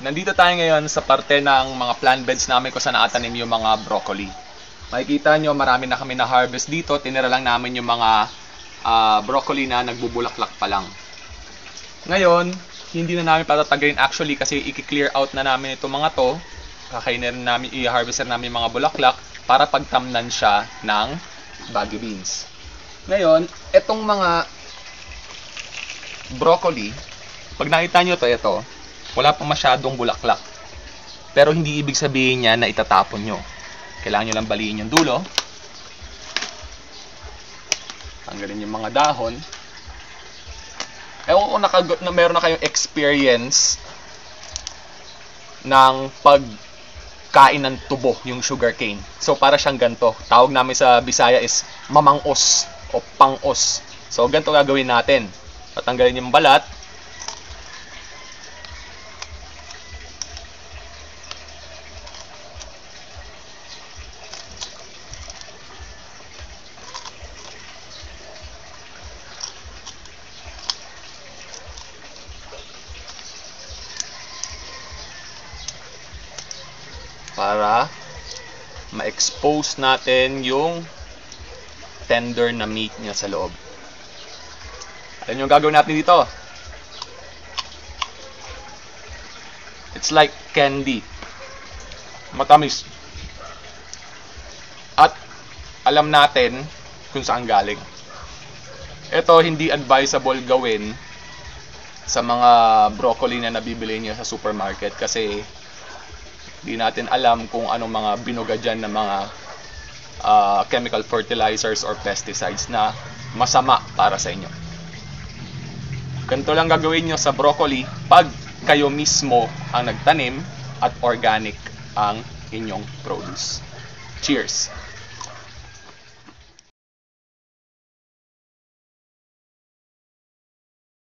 Nandito tayo ngayon sa parte ng mga plant beds namin kung saan naatanim yung mga broccoli. Makikita nyo, marami na kami na harvest dito. Tinira lang namin yung mga broccoli na nagbubulaklak pa lang. Ngayon, hindi na namin patatagayin actually kasi i-clear out na namin itong mga to. Kakainin namin, i-harvest namin yung mga bulaklak para pagtamnan siya ng bagu beans. Ngayon, itong mga broccoli, pag nakita nyo ito, wala pang masyadong bulaklak. Pero hindi ibig sabihin niya na itatapon nyo. Kailangan nyo lang baliin yung dulo. Tanggalin yung mga dahon. Ewan ko na meron na kayong experience ng pagkain ng tubo, yung sugarcane. So para siyang ganito. Tawag namin sa Bisaya is mamangos o pangos. So ganito gagawin natin. Tatanggalin yung balat. Para ma-expose natin yung tender na meat niya sa loob. Alam yung gagawin natin dito? It's like candy. Matamis. At alam natin kung saan galing. Ito hindi advisable gawin sa mga broccoli na nabibili niya sa supermarket kasi di natin alam kung anong mga binuga dyan ng mga chemical fertilizers or pesticides na masama para sa inyo. Ganito lang gagawin nyo sa broccoli pag kayo mismo ang nagtanim at organic ang inyong produce. Cheers!